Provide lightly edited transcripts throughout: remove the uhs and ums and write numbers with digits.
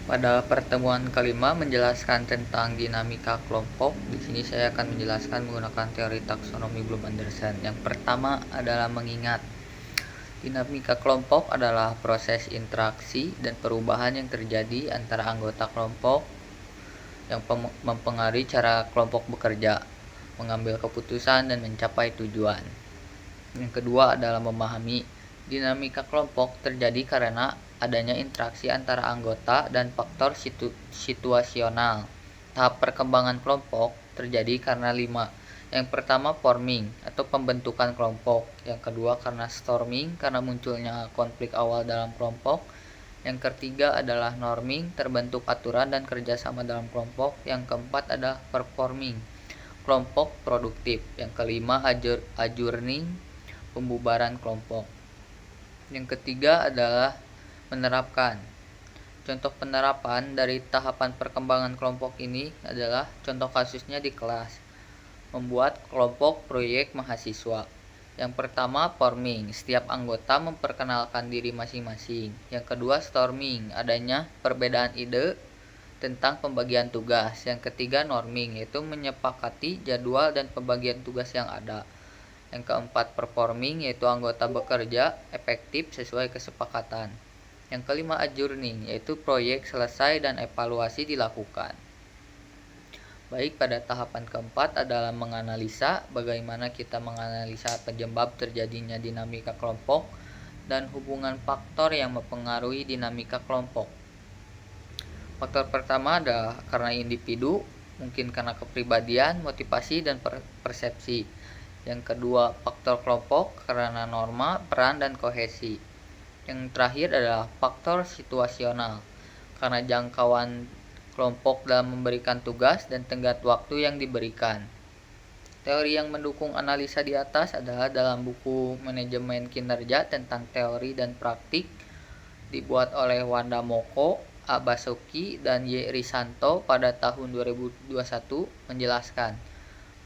Pada pertemuan kelima menjelaskan tentang dinamika kelompok. Di sini saya akan menjelaskan menggunakan teori taksonomi Bloom Anderson. Yang pertama adalah mengingat. Dinamika kelompok adalah proses interaksi dan perubahan yang terjadi antara anggota kelompok yang mempengaruhi cara kelompok bekerja, mengambil keputusan dan mencapai tujuan. Yang kedua adalah memahami. Dinamika kelompok terjadi karena adanya interaksi antara anggota dan faktor situasional. Tahap perkembangan kelompok terjadi karena 5. Yang pertama forming atau pembentukan kelompok. Yang kedua karena storming karena munculnya konflik awal dalam kelompok. Yang ketiga adalah norming, terbentuk aturan dan kerjasama dalam kelompok. Yang keempat adalah performing, kelompok produktif. Yang kelima adjourning, pembubaran kelompok. Yang ketiga adalah menerapkan. Contoh penerapan dari tahapan perkembangan kelompok ini adalah contoh kasusnya di kelas. Membuat kelompok proyek mahasiswa. Yang pertama forming, setiap anggota memperkenalkan diri masing-masing. Yang kedua storming, adanya perbedaan ide tentang pembagian tugas. Yang ketiga norming, yaitu menyepakati jadwal dan pembagian tugas yang ada. Yang keempat performing, yaitu anggota bekerja efektif sesuai kesepakatan. Yang kelima adjourning, yaitu proyek selesai dan evaluasi dilakukan. Baik, pada tahapan keempat adalah menganalisa. Bagaimana kita menganalisa penyebab terjadinya dinamika kelompok dan hubungan faktor yang mempengaruhi dinamika kelompok. Faktor pertama adalah karena individu, mungkin karena kepribadian, motivasi, dan persepsi. Yang kedua, faktor kelompok karena norma, peran, dan kohesi. Yang terakhir adalah faktor situasional, karena jangkauan kelompok dalam memberikan tugas dan tenggat waktu yang diberikan. Teori yang mendukung analisa di atas adalah dalam buku Manajemen Kinerja tentang Teori dan Praktik, dibuat oleh Wanda Moko, A. Basuki, dan Y. Risanto pada tahun 2021 menjelaskan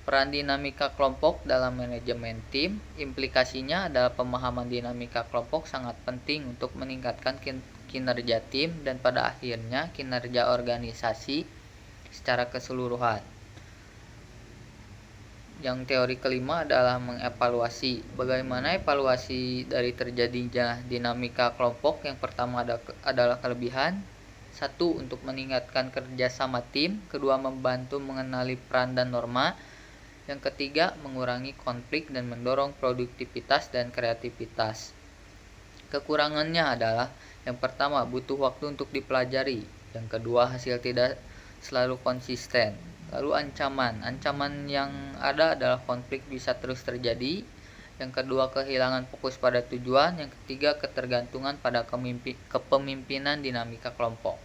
peran dinamika kelompok dalam manajemen tim. Implikasinya adalah pemahaman dinamika kelompok sangat penting untuk meningkatkan kinerja tim dan pada akhirnya kinerja organisasi secara keseluruhan. Yang teori kelima adalah mengevaluasi. Bagaimana evaluasi dari terjadinya dinamika kelompok? Yang pertama adalah kelebihan. 1. Untuk meningkatkan kerjasama tim. Kedua, membantu mengenali peran dan norma. Yang ketiga, mengurangi konflik dan mendorong produktivitas dan kreativitas. Kekurangannya adalah yang pertama, butuh waktu untuk dipelajari. Yang kedua, hasil tidak selalu konsisten. Lalu ancaman yang ada adalah konflik bisa terus terjadi. Yang kedua, kehilangan fokus pada tujuan. Yang ketiga, ketergantungan pada kepemimpinan dinamika kelompok.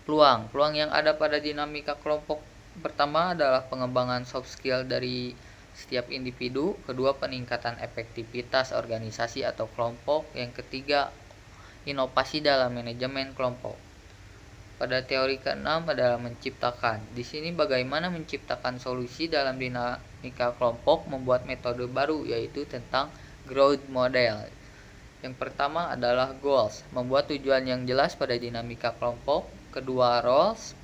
Peluang yang ada pada dinamika kelompok pertama adalah pengembangan soft skill dari setiap individu. Kedua, peningkatan efektivitas organisasi atau kelompok. Yang ketiga, inovasi dalam manajemen kelompok. Pada teori keenam adalah menciptakan. Di sini bagaimana menciptakan solusi dalam dinamika kelompok, membuat metode baru yaitu tentang growth model. Yang pertama adalah goals, membuat tujuan yang jelas pada dinamika kelompok. Kedua, roles,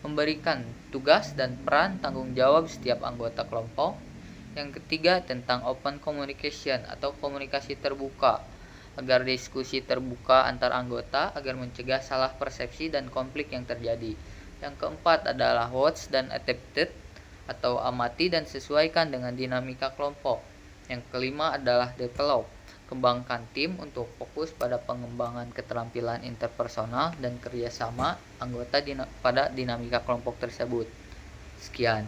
memberikan tugas dan peran tanggung jawab setiap anggota kelompok. Yang ketiga tentang open communication atau komunikasi terbuka, agar diskusi terbuka antar anggota agar mencegah salah persepsi dan konflik yang terjadi. Yang keempat adalah watch dan adapted atau amati dan sesuaikan dengan dinamika kelompok. Yang kelima adalah develop, kembangkan tim untuk fokus pada pengembangan keterampilan interpersonal dan kerjasama anggota pada dinamika kelompok tersebut. Sekian.